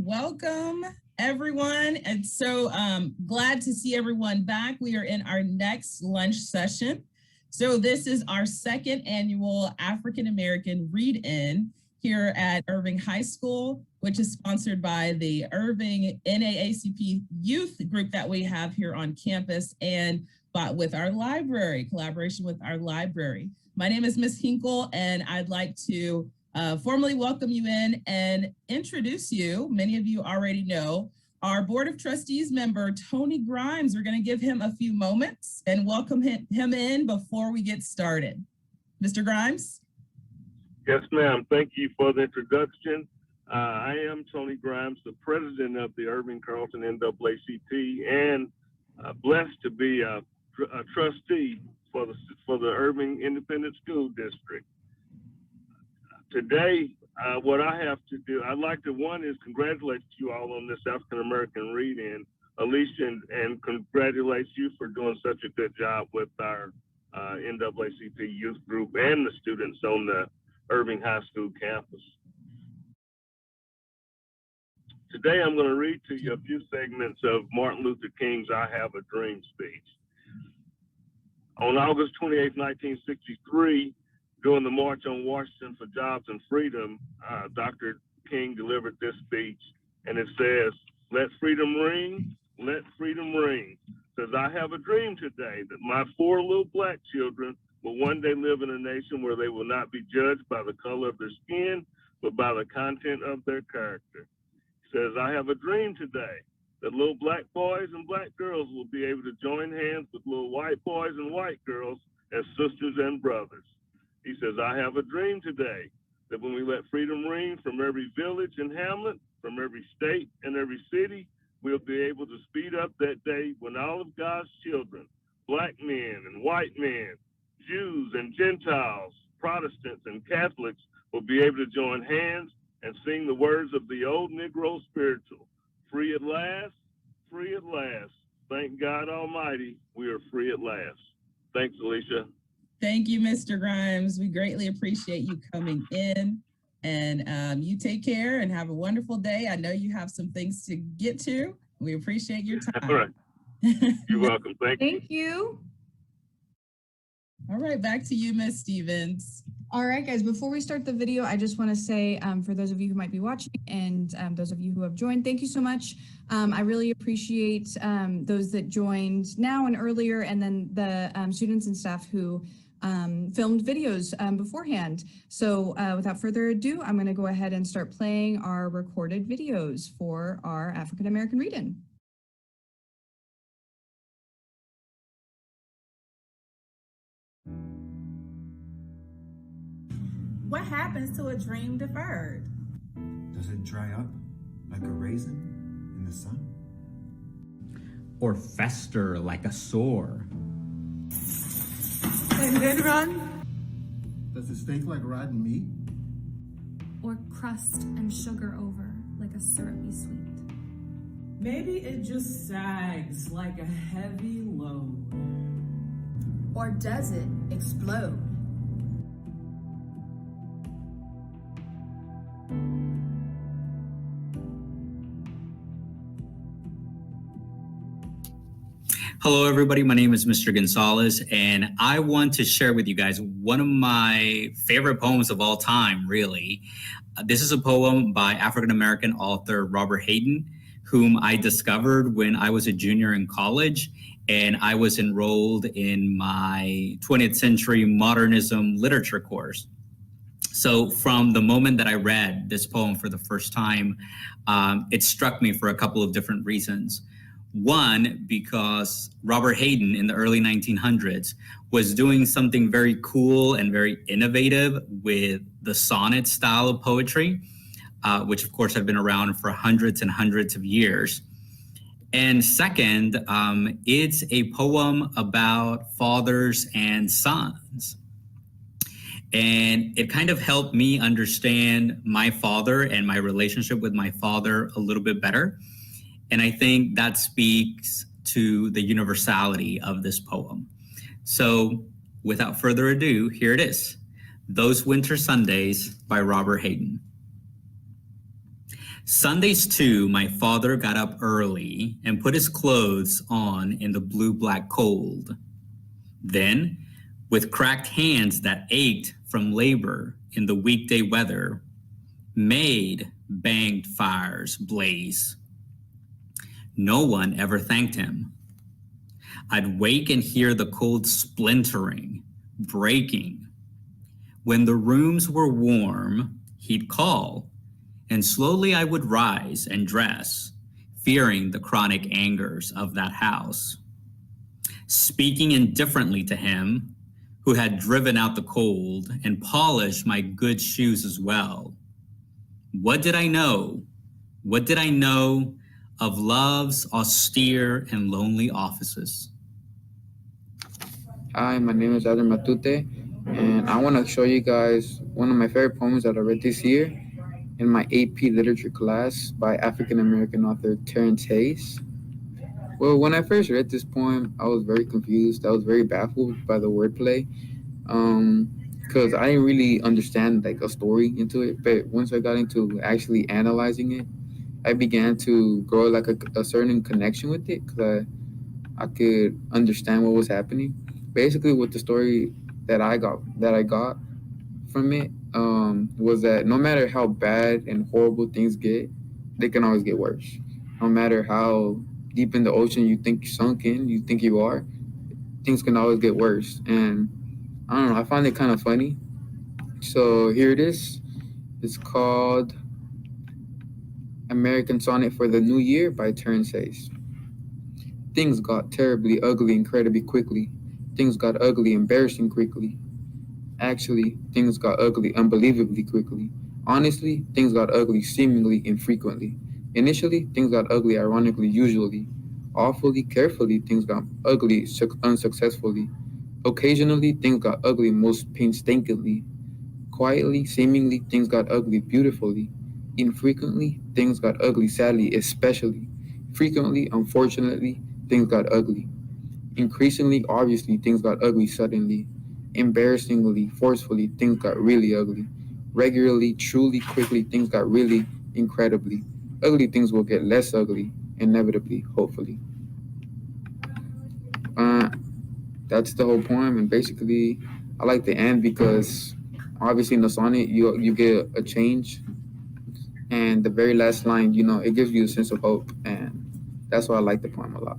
Welcome, everyone. And so glad to see everyone back. We are in our next lunch session. So this is our second annual African American Read-In here at Irving High School, which is sponsored by the Irving NAACP youth group that we have here on campus and with our library, collaboration with our library. My name is Ms. Hinkle, and I'd like to formally welcome you in and introduce you. Many of you already know our Board of Trustees member, Tony Grimes. We're going to give him a few moments and welcome him in before we get started. Mr. Grimes? Yes, ma'am. Thank you for the introduction. I am Tony Grimes, the president of the Irving Carlton NAACP, and blessed to be a trustee for the Irving Independent School District. Today, what I have to do, I'd like to, one is congratulate you all on this African American Read-In, Alicia, and congratulate you for doing such a good job with our NAACP youth group and the students on the Irving High School campus. Today, I'm going to read to you a few segments of Martin Luther King's I Have a Dream speech. On August 28, 1963, during the March on Washington for Jobs and Freedom, Dr. King delivered this speech, and it says, "Let freedom ring, let freedom ring." It says, "I have a dream today that my 4 little black children will one day live in a nation where they will not be judged by the color of their skin, but by the content of their character." It says, "I have a dream today that little black boys and black girls will be able to join hands with little white boys and white girls as sisters and brothers." He says, "I have a dream today that when we let freedom ring from every village and hamlet, from every state and every city, we'll be able to speed up that day when all of God's children, black men and white men, Jews and Gentiles, Protestants and Catholics, will be able to join hands and sing the words of the old Negro spiritual, free at last, free at last. Thank God Almighty, we are free at last." Thanks, Alicia. Thank you, Mr. Grimes. We greatly appreciate you coming in, and you take care and have a wonderful day. I know you have some things to get to. We appreciate your time. All right. You're welcome. Thank you. Thank you. All right, back to you, Ms. Stevens. All right, guys, before we start the video, I just want to say for those of you who might be watching and those of you who have joined, thank you so much. I really appreciate those that joined now and earlier, and then the students and staff who filmed videos beforehand. So without further ado, I'm going to go ahead and start playing our recorded videos for our African American Read-In. What happens to a dream deferred? Does it dry up like a raisin in the sun? Or fester like a sore? And then run? Does it steak like rotten meat? Or crust and sugar over like a syrupy sweet? Maybe it just sags like a heavy load. Or does it explode? Hello, everybody. My name is Mr. Gonzalez, and I want to share with you guys one of my favorite poems of all time, really. This is a poem by African-American author Robert Hayden, whom I discovered when I was a junior in college, and I was enrolled in my 20th century modernism literature course. So from the moment that I read this poem for the first time, it struck me for a couple of different reasons. One, because Robert Hayden in the early 1900s was doing something very cool and very innovative with the sonnet style of poetry, which of course have been around for hundreds and hundreds of years. And second, it's a poem about fathers and sons. And it kind of helped me understand my father and my relationship with my father a little bit better. And I think that speaks to the universality of this poem. So without further ado, here it is. Those Winter Sundays by Robert Hayden. Sundays too, my father got up early and put his clothes on in the blue-black cold. Then, with cracked hands that ached from labor in the weekday weather, made banged fires blaze. No one ever thanked him. I'd wake and hear the cold splintering, breaking. When the rooms were warm, he'd call, and slowly I would rise and dress, fearing the chronic angers of that house. Speaking indifferently to him, who had driven out the cold and polished my good shoes as well. What did I know? What did I know of love's austere and lonely offices? Hi, my name is Adam Matute, and I want to show you guys one of my favorite poems that I read this year in my AP literature class by African American author Terrence Hayes. Well, when I first read this poem, I was very confused. I was very baffled by the wordplay, because I didn't really understand like a story into it. But once I got into actually analyzing it, I began to grow like a certain connection with it, because I could understand what was happening. Basically, what the story that I got from it was that no matter how bad and horrible things get, they can always get worse. No matter how deep in the ocean you think you think you are, things can always get worse. And I don't know, I find it kind of funny. So here it is. It's called American Sonnet for the New Year by Terrence Hayes. Things got terribly ugly incredibly quickly. Things got ugly embarrassing quickly. Actually, things got ugly unbelievably quickly. Honestly, things got ugly seemingly infrequently. Initially, things got ugly ironically usually. Awfully carefully, things got ugly unsuccessfully. Occasionally, things got ugly most painstakingly. Quietly, seemingly, things got ugly beautifully. Infrequently, things got ugly sadly, especially. Frequently, unfortunately, things got ugly. Increasingly, obviously, things got ugly suddenly. Embarrassingly, forcefully, things got really ugly. Regularly, truly, quickly, things got really incredibly. Ugly things will get less ugly, inevitably, hopefully. That's the whole poem, and basically, I like the end because obviously in the sonnet you get a change, and the very last line, it gives you a sense of hope, and that's why I like the poem a lot.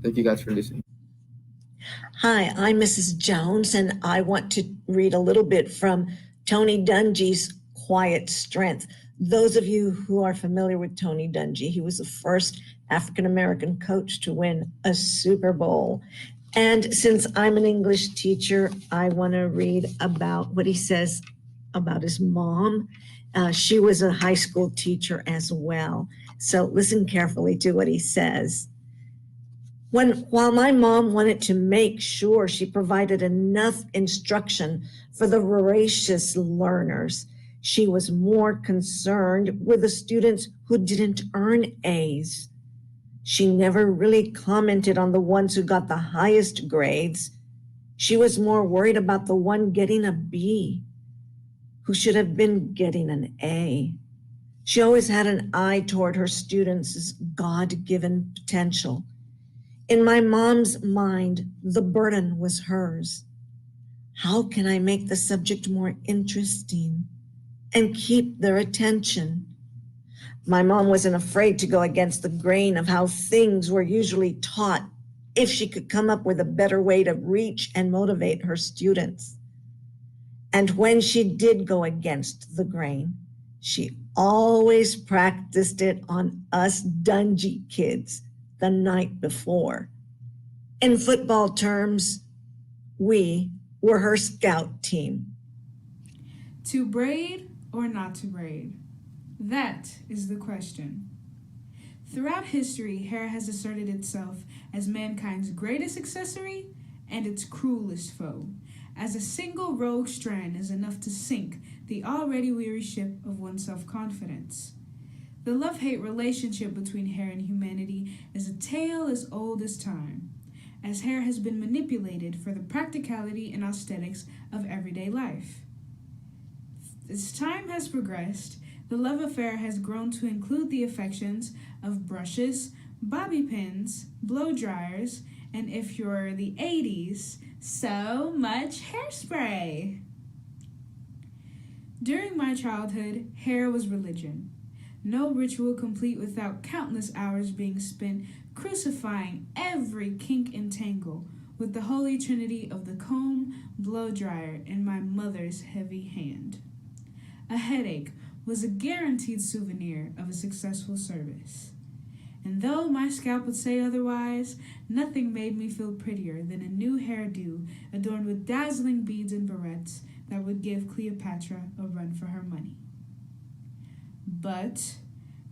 Thank you guys for listening. Hi, I'm Mrs. Jones, and I want to read a little bit from Tony Dungy's Quiet Strength. Those of you who are familiar with Tony Dungy, he was the first African-American coach to win a Super Bowl. And since I'm an English teacher, I want to read about what he says about his mom. She was a high school teacher as well. So listen carefully to what he says. While my mom wanted to make sure she provided enough instruction for the voracious learners, she was more concerned with the students who didn't earn A's. She never really commented on the ones who got the highest grades. She was more worried about the one getting a B, who should have been getting an A. She always had an eye toward her students' God-given potential. In my mom's mind, the burden was hers. How can I make the subject more interesting and keep their attention? My mom wasn't afraid to go against the grain of how things were usually taught if she could come up with a better way to reach and motivate her students. And when she did go against the grain, she always practiced it on us Dungy kids the night before. In football terms, we were her scout team. To braid or not to braid? That is the question. Throughout history, hair has asserted itself as mankind's greatest accessory and its cruelest foe, as a single rogue strand is enough to sink the already weary ship of one's self-confidence. The love-hate relationship between hair and humanity is a tale as old as time, as hair has been manipulated for the practicality and aesthetics of everyday life. As time has progressed, The love affair has grown to include the affections of brushes, bobby pins, blow dryers, and if you're the 80s, so much hairspray. During my childhood, hair was religion. No ritual complete without countless hours being spent crucifying every kink and tangle with the holy trinity of the comb, blow dryer, and my mother's heavy hand. A headache was a guaranteed souvenir of a successful service. And though my scalp would say otherwise, nothing made me feel prettier than a new hairdo adorned with dazzling beads and barrettes that would give Cleopatra a run for her money. But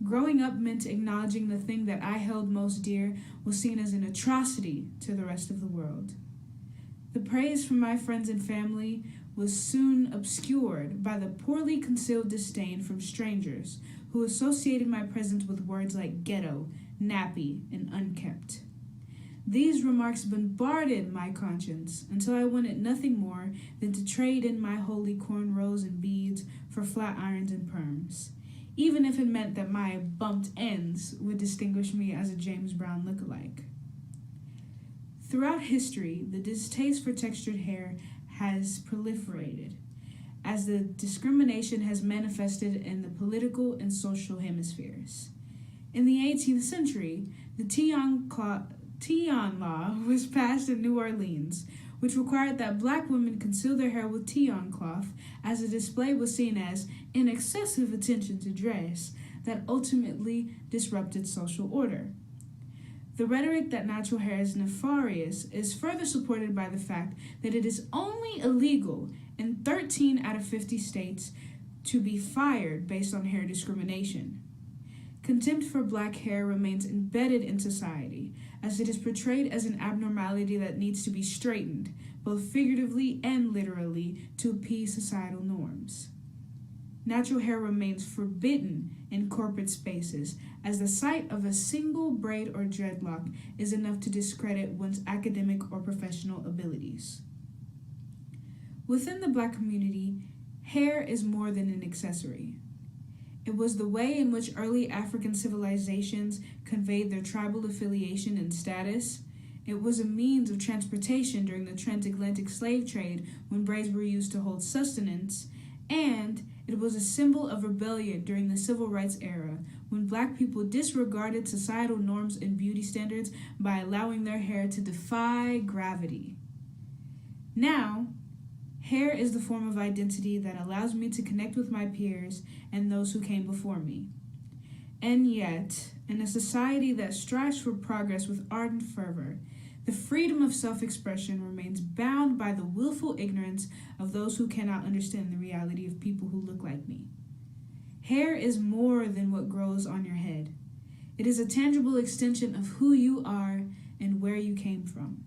growing up meant acknowledging the thing that I held most dear was seen as an atrocity to the rest of the world. The praise from my friends and family was soon obscured by the poorly concealed disdain from strangers who associated my presence with words like ghetto, nappy, and unkempt. These remarks bombarded my conscience until I wanted nothing more than to trade in my holy cornrows and beads for flat irons and perms, even if it meant that my bumped ends would distinguish me as a James Brown lookalike. Throughout history, the distaste for textured hair has proliferated, as the discrimination has manifested in the political and social hemispheres. In the 18th century, the Tian Law was passed in New Orleans, which required that black women conceal their hair with Tian cloth, as the display was seen as an excessive attention to dress that ultimately disrupted social order. The rhetoric that natural hair is nefarious is further supported by the fact that it is only illegal in 13 out of 50 states to be fired based on hair discrimination. Contempt for black hair remains embedded in society, as it is portrayed as an abnormality that needs to be straightened, both figuratively and literally, to appease societal norms. Natural hair remains forbidden in corporate spaces, as the sight of a single braid or dreadlock is enough to discredit one's academic or professional abilities. Within the black community, hair is more than an accessory. It was the way in which early African civilizations conveyed their tribal affiliation and status. It was a means of transportation during the transatlantic slave trade when braids were used to hold sustenance, and it was a symbol of rebellion during the civil rights era when black people disregarded societal norms and beauty standards by allowing their hair to defy gravity. Now, hair is the form of identity that allows me to connect with my peers and those who came before me. And yet, in a society that strives for progress with ardent fervor, the freedom of self-expression remains bound by the willful ignorance of those who cannot understand the reality of people who look like me. Hair is more than what grows on your head. It is a tangible extension of who you are and where you came from.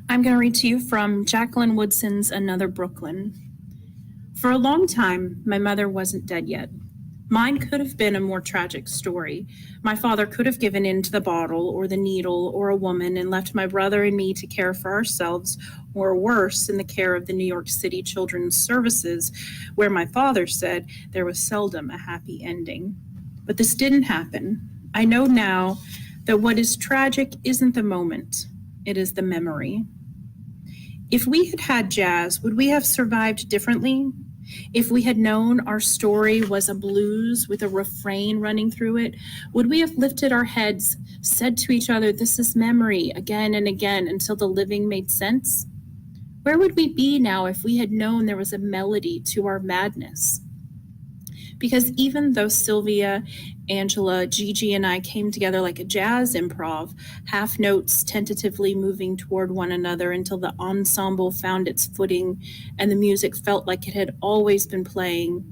I'm going to read to you from Jacqueline Woodson's Another Brooklyn. For a long time, my mother wasn't dead yet. Mine could have been a more tragic story. My father could have given in to the bottle or the needle or a woman and left my brother and me to care for ourselves, or worse, in the care of the New York City Children's Services, where my father said there was seldom a happy ending. But this didn't happen. I know now that what is tragic isn't the moment, it is the memory. If we had had jazz, would we have survived differently? If we had known our story was a blues with a refrain running through it, would we have lifted our heads, said to each other, "This is memory," again and again until the living made sense? Where would we be now if we had known there was a melody to our madness? Because even though Sylvia, Angela, Gigi, and I came together like a jazz improv, half notes tentatively moving toward one another until the ensemble found its footing and the music felt like it had always been playing,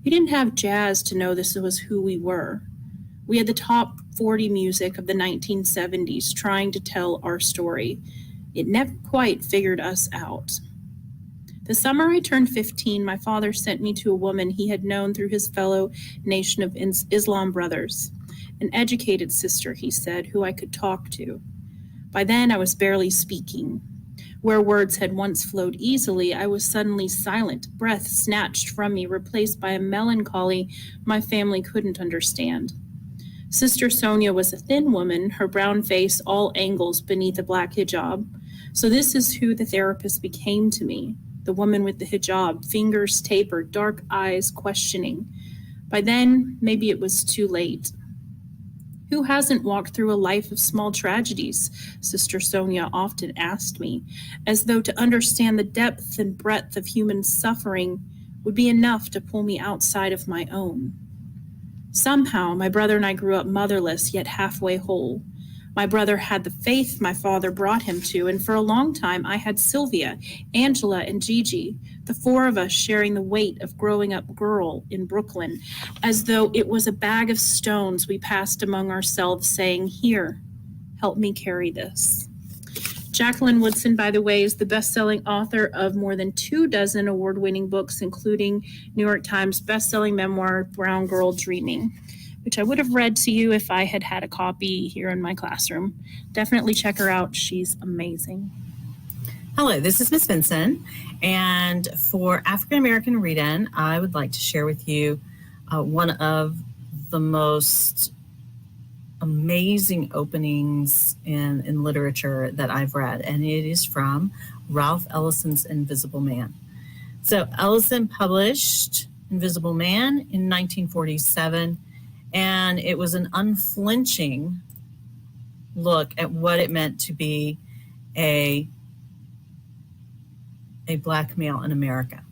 we didn't have jazz to know this was who we were. We had the top 40 music of the 1970s trying to tell our story. It never quite figured us out. The summer I turned 15, my father sent me to a woman he had known through his fellow Nation of Islam brothers, an educated sister, he said, who I could talk to. By then, I was barely speaking. Where words had once flowed easily, I was suddenly silent, breath snatched from me, replaced by a melancholy my family couldn't understand. Sister Sonia was a thin woman, her brown face all angles beneath a black hijab. So this is who the therapist became to me, the woman with the hijab, fingers tapered, dark eyes questioning. By then, maybe it was too late. Who hasn't walked through a life of small tragedies? Sister Sonia often asked me, as though to understand the depth and breadth of human suffering would be enough to pull me outside of my own. Somehow, my brother and I grew up motherless, yet halfway whole. My brother had the faith my father brought him to, and for a long time I had Sylvia, Angela, and Gigi, the four of us sharing the weight of growing up girl in Brooklyn, as though it was a bag of stones we passed among ourselves, saying, "Here, help me carry this." Jacqueline Woodson, by the way, is the best-selling author of more than 24 award-winning books, including New York Times best-selling memoir, Brown Girl Dreaming, which I would have read to you if I had had a copy here in my classroom. Definitely check her out. She's amazing. Hello, this is Miss Vinson, and for African American Read-In, I would like to share with you one of the most amazing openings in literature that I've read, and it is from Ralph Ellison's Invisible Man. So Ellison published Invisible Man in 1947, and it was an unflinching look at what it meant to be a Black male in America.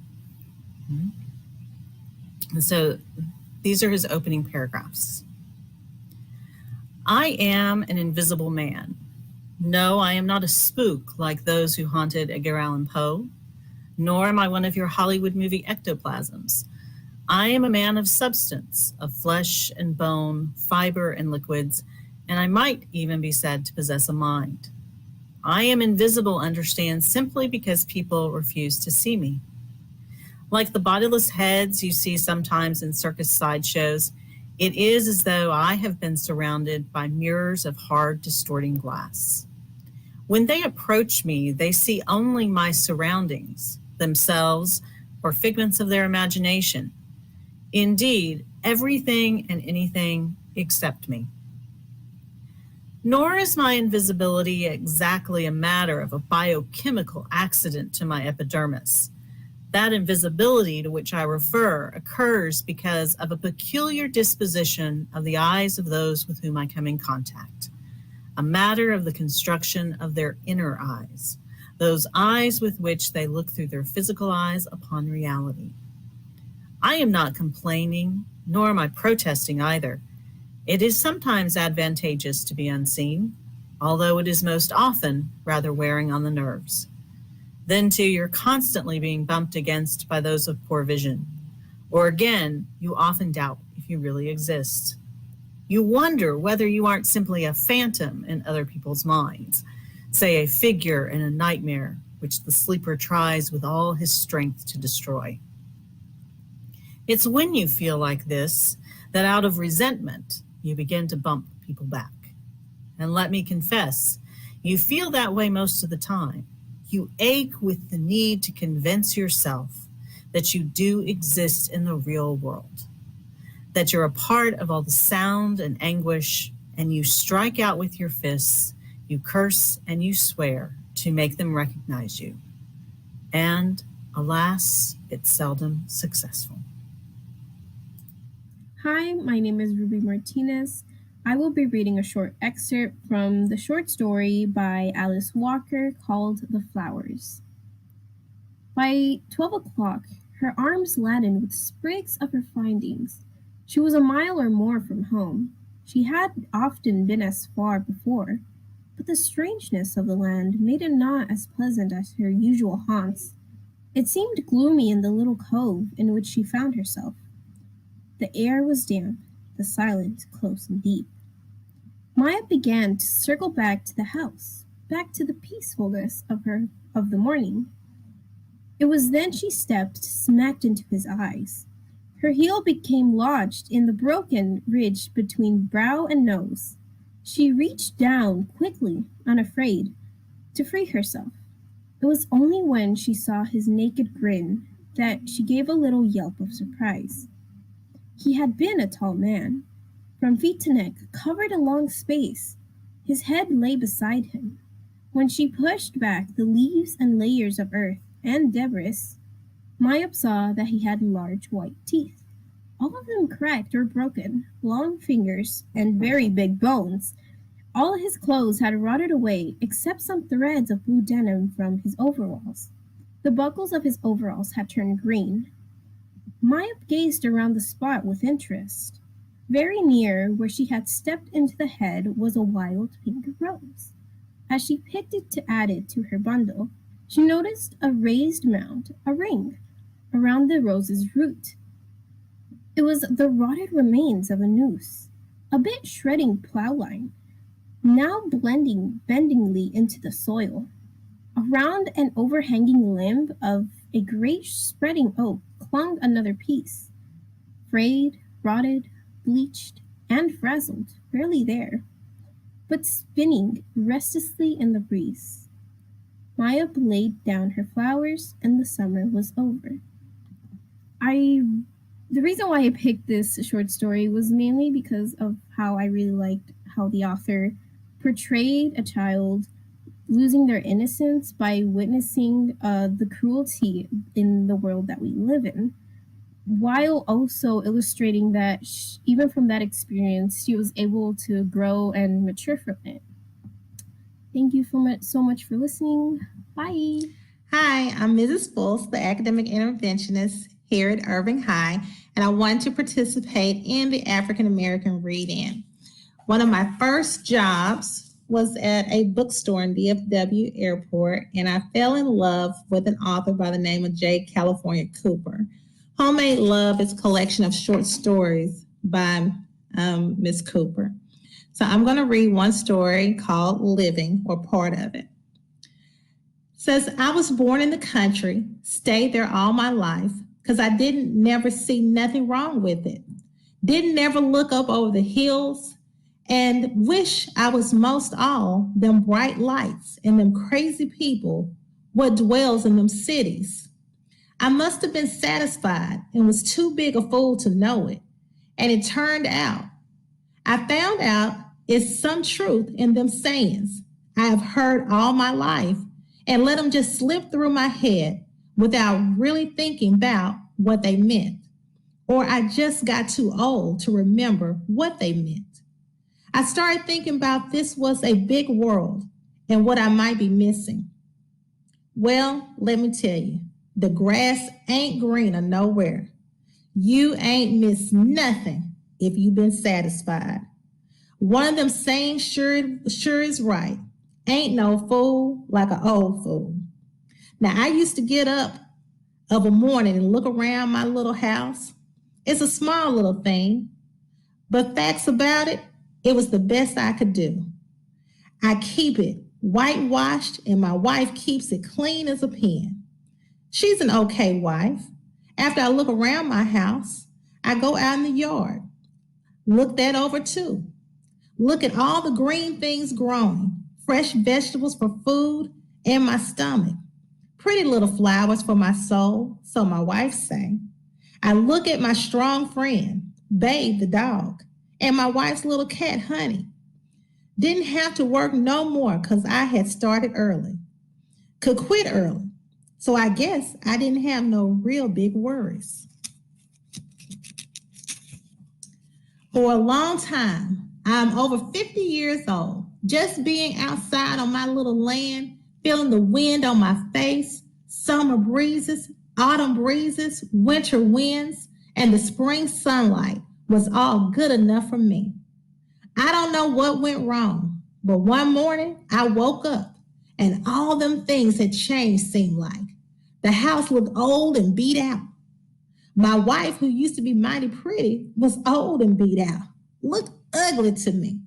And so these are his opening paragraphs. I am an invisible man. No, I am not a spook like those who haunted Edgar Allan Poe, nor am I one of your Hollywood movie ectoplasms. I am a man of substance, of flesh and bone, fiber and liquids, and I might even be said to possess a mind. I am invisible, understand, simply because people refuse to see me. Like the bodiless heads you see sometimes in circus sideshows, it is as though I have been surrounded by mirrors of hard, distorting glass. When they approach me, they see only my surroundings, themselves, or figments of their imagination. Indeed, everything and anything except me. Nor is my invisibility exactly a matter of a biochemical accident to my epidermis. That invisibility to which I refer occurs because of a peculiar disposition of the eyes of those with whom I come in contact, a matter of the construction of their inner eyes, those eyes with which they look through their physical eyes upon reality. I am not complaining, nor am I protesting either. It is sometimes advantageous to be unseen, although it is most often rather wearing on the nerves. Then, too, you're constantly being bumped against by those of poor vision. Or again, you often doubt if you really exist. You wonder whether you aren't simply a phantom in other people's minds, say a figure in a nightmare which the sleeper tries with all his strength to destroy. It's when you feel like this that out of resentment, you begin to bump people back. And let me confess, you feel that way most of the time. You ache with the need to convince yourself that you do exist in the real world, that you're a part of all the sound and anguish, and you strike out with your fists, you curse and you swear to make them recognize you. And alas, it's seldom successful. Hi, my name is Ruby Martinez. I will be reading a short excerpt from the short story by Alice Walker called The Flowers. By 12 o'clock, her arms laden with sprigs of her findings. She was a mile or more from home. She had often been as far before, but the strangeness of the land made it not as pleasant as her usual haunts. It seemed gloomy in the little cove in which she found herself. The air was damp, the silence close and deep. Maya began to circle back to the house, back to the peacefulness of the morning. It was then she stepped smack into his eyes. Her heel became lodged in the broken ridge between brow and nose. She reached down quickly, unafraid, to free herself. It was only when she saw his naked grin that she gave a little yelp of surprise. He had been a tall man, from feet to neck, covered a long space. His head lay beside him. When she pushed back the leaves and layers of earth and debris, Mayab saw that he had large white teeth, all of them cracked or broken, long fingers, and very big bones. All his clothes had rotted away except some threads of blue denim from his overalls. The buckles of his overalls had turned green. Mayab gazed around the spot with interest. Very near where she had stepped into the head was a wild pink rose. As she picked it to add it to her bundle, she noticed a raised mound, a ring, around the rose's root. It was the rotted remains of a noose, a bit shredding plow line, now blending bendingly into the soil. Around an overhanging limb of a great spreading oak clung another piece, frayed, rotted, bleached, and frazzled, barely there, but spinning restlessly in the breeze. Mayab laid down her flowers, and the summer was over. The reason why I picked this short story was mainly because of how I really liked how the author portrayed a child losing their innocence by witnessing the cruelty in the world that we live in, while also illustrating that even from that experience, she was able to grow and mature from it. Thank you so much for listening. Bye. Hi, I'm Mrs. Fultz, the academic interventionist here at Irving High, and I want to participate in the African American Read-In. One of my first jobs was at a bookstore in DFW Airport, and I fell in love with an author by the name of J. California Cooper. Homemade Love is a collection of short stories by Miss Cooper. So I'm going to read one story called Living, or part of it. It says, I was born in the country, stayed there all my life, because I didn't never see nothing wrong with it. Didn't never look up over the hills, and wish I was most all them bright lights and them crazy people what dwells in them cities. I must have been satisfied and was too big a fool to know it. And it turned out, I found out it's some truth in them sayings I have heard all my life and let them just slip through my head without really thinking about what they meant. Or I just got too old to remember what they meant. I started thinking about this was a big world and what I might be missing. Well, let me tell you, the grass ain't greener nowhere. You ain't missed nothing if you've been satisfied. One of them sayings sure is right. Ain't no fool like an old fool. Now, I used to get up of a morning and look around my little house. It's a small little thing, but facts about it, it was the best I could do. I keep it whitewashed and my wife keeps it clean as a pin. She's an okay wife. After I look around my house, I go out in the yard. Look that over too. Look at all the green things growing, fresh vegetables for food and my stomach. Pretty little flowers for my soul, so my wife say. I look at my strong friend, Babe the dog, and my wife's little cat, Honey. Didn't have to work no more because I had started early. Could quit early, so I guess I didn't have no real big worries. For a long time, I'm over 50 years old, just being outside on my little land, feeling the wind on my face, summer breezes, autumn breezes, winter winds, and the spring sunlight was all good enough for me. I don't know what went wrong, but one morning I woke up and all them things had changed, seemed like. The house looked old and beat out. My wife, who used to be mighty pretty, was old and beat out, looked ugly to me.